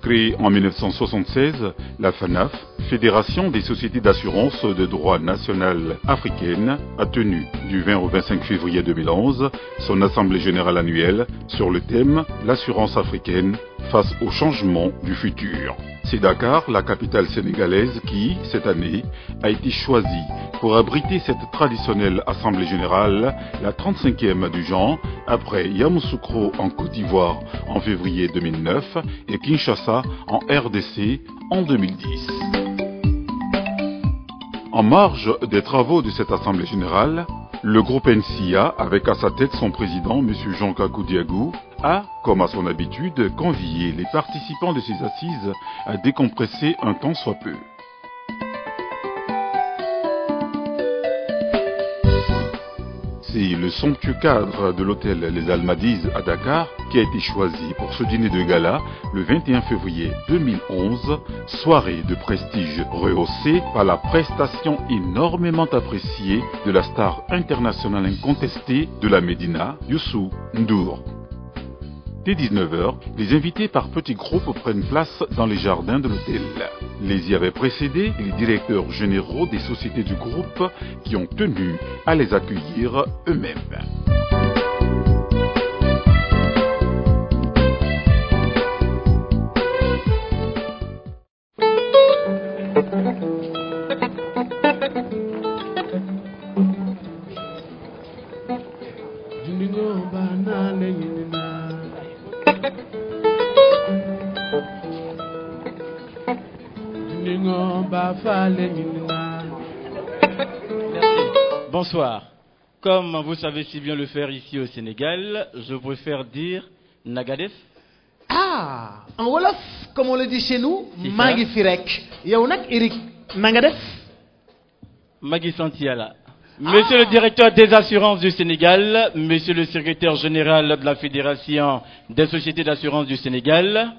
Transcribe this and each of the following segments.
Créée en 1976, la FANAF, Fédération des sociétés d'assurance de droit national africaine, a tenu du 20 au 25 février 2011 son assemblée générale annuelle sur le thème « L'assurance africaine face au changement du futur ». C'est Dakar, la capitale sénégalaise, qui, cette année, a été choisie pour abriter cette traditionnelle assemblée générale, la 35e du genre, après Yamoussoukro en Côte d'Ivoire en février 2009 et Kinshasa en RDC en 2010. En marge des travaux de cette assemblée générale, le groupe NCA, avec à sa tête son président, M. Jean Kakou Diagou, a, comme à son habitude, convié les participants de ces assises à décompresser un tant soit peu. C'est le somptueux cadre de l'hôtel Les Almadies à Dakar qui a été choisi pour ce dîner de gala le 21 février 2011, soirée de prestige rehaussée par la prestation énormément appréciée de la star internationale incontestée de la Médina, Youssou N'Dour. Dès 19h, les invités par petits groupes prennent place dans les jardins de l'hôtel. Les y avaient précédés les directeurs généraux des sociétés du groupe qui ont tenu à les accueillir eux-mêmes. Bonsoir. Comme vous savez si bien le faire ici au Sénégal, je préfère dire Nagadef. Ah, en Wolof, comme on le dit chez nous, Magi Firek. Yaounak Eric Nagadef. Magi Santiala. Monsieur le directeur des assurances du Sénégal, monsieur le secrétaire général de la Fédération des sociétés d'assurance du Sénégal,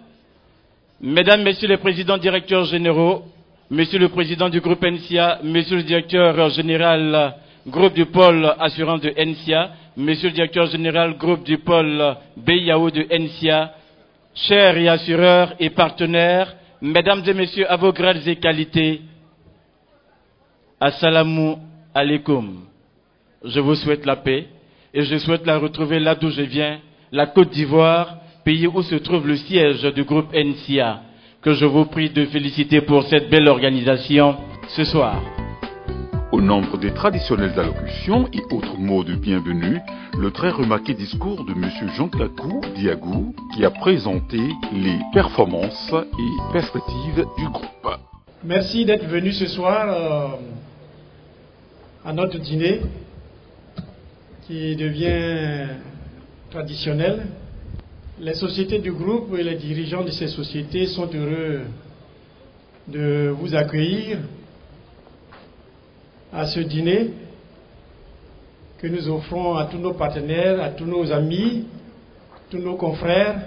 mesdames, messieurs les présidents directeurs généraux, monsieur le président du groupe NCA, monsieur le directeur général groupe du pôle assurance de NCA, monsieur le directeur général groupe du pôle BIAO de NCA, chers assureurs et partenaires, mesdames et messieurs à vos grades et qualités, assalamu alaikum. Je vous souhaite la paix et je souhaite la retrouver là d'où je viens, la Côte d'Ivoire, pays où se trouve le siège du groupe NCA, que je vous prie de féliciter pour cette belle organisation ce soir. Au nombre des traditionnelles allocutions et autres mots de bienvenue, le très remarqué discours de M. Jean Kakou Diagou qui a présenté les performances et perspectives du groupe. Merci d'être venu ce soir à notre dîner qui devient traditionnel. Les sociétés du groupe et les dirigeants de ces sociétés sont heureux de vous accueillir à ce dîner que nous offrons à tous nos partenaires, à tous nos amis, tous nos confrères,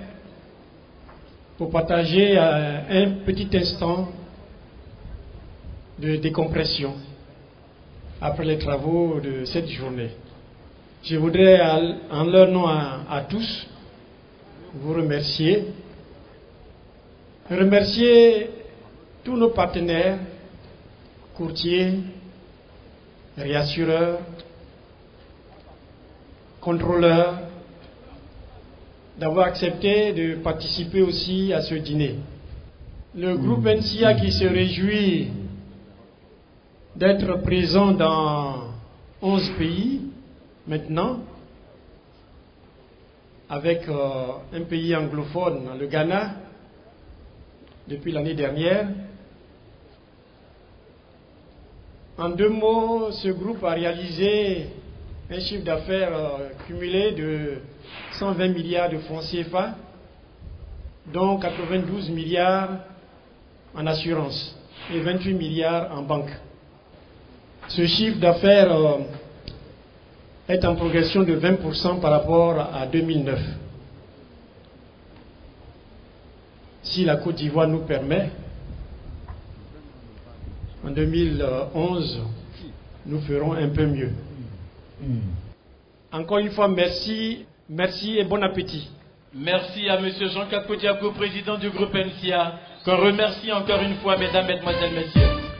pour partager un petit instant de décompression après les travaux de cette journée. Je voudrais, en leur nom à tous, vous remercier tous nos partenaires, courtiers, réassureurs, contrôleurs, d'avoir accepté de participer aussi à ce dîner. Le groupe NCA qui se réjouit d'être présent dans 11 pays maintenant, avec un pays anglophone, le Ghana, depuis l'année dernière. En deux mots, ce groupe a réalisé un chiffre d'affaires cumulé de 120 milliards de francs CFA, dont 92 milliards en assurance et 28 milliards en banque. Ce chiffre d'affaires est en progression de 20% par rapport à 2009. Si la Côte d'Ivoire nous permet, en 2011, nous ferons un peu mieux. Encore une fois, merci et bon appétit. Merci à M. Jean Kakoudiakou, président du groupe NCA, qu'on remercie encore une fois, mesdames, mesdemoiselles, messieurs.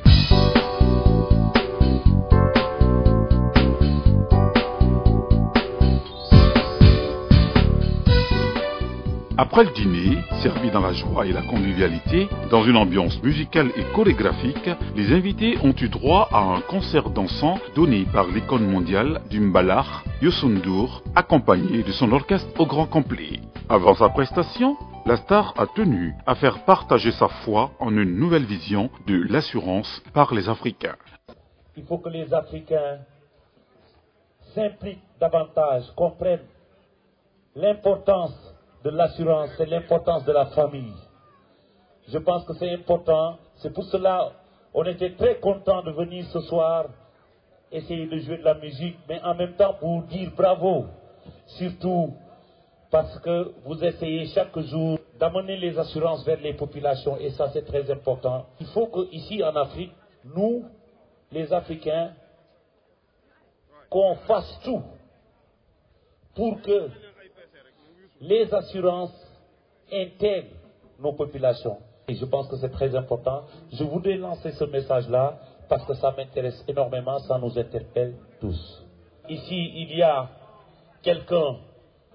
Après le dîner, servi dans la joie et la convivialité, dans une ambiance musicale et chorégraphique, les invités ont eu droit à un concert dansant donné par l'icône mondiale du Mbalar, Youssou N'Dour, accompagné de son orchestre au grand complet. Avant sa prestation, la star a tenu à faire partager sa foi en une nouvelle vision de l'assurance par les Africains. Il faut que les Africains s'impliquent davantage, comprennent l'importance de l'assurance, c'est l'importance de la famille. Je pense que c'est important. C'est pour cela on était très content de venir ce soir, essayer de jouer de la musique, mais en même temps pour dire bravo. Surtout parce que vous essayez chaque jour d'amener les assurances vers les populations et ça c'est très important. Il faut qu'ici en Afrique, nous, les Africains, qu'on fasse tout pour que les assurances intègrent nos populations. Et je pense que c'est très important. Je voudrais lancer ce message-là parce que ça m'intéresse énormément, ça nous interpelle tous. Ici, il y a quelqu'un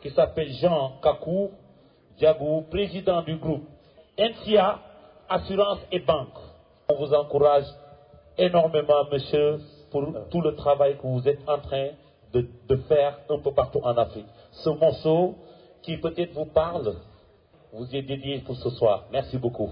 qui s'appelle Jean Kakoudiakou, président du groupe NCA, Assurance et Banque. On vous encourage énormément, monsieur, pour tout le travail que vous êtes en train de faire un peu partout en Afrique. Ce morceau qui peut-être vous parle, vous est dédié pour ce soir. Merci beaucoup.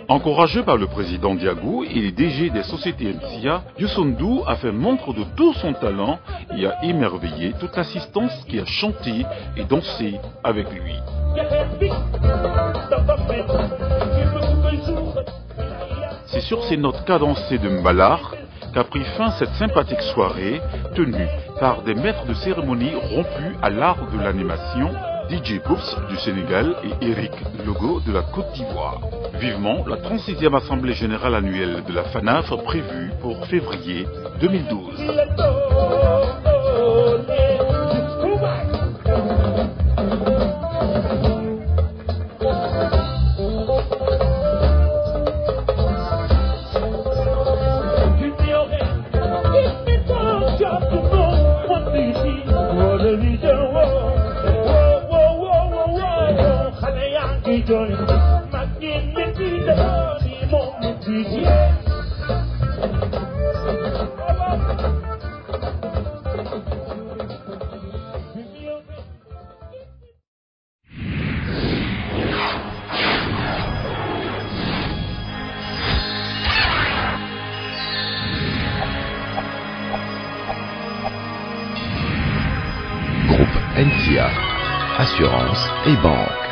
Encouragé par le président Diagou et les DG des sociétés NCA, Youssou N'Dour a fait montre de tout son talent et a émerveillé toute l'assistance qui a chanté et dansé avec lui. C'est sur ces notes cadencées de Mbalar qu'a pris fin cette sympathique soirée tenue par des maîtres de cérémonie rompus à l'art de l'animation, DJ Boops du Sénégal et Eric Logo de la Côte d'Ivoire. Vivement la 36e Assemblée Générale Annuelle de la FANAF prévue pour février 2012. NCA, Assurance et Banque.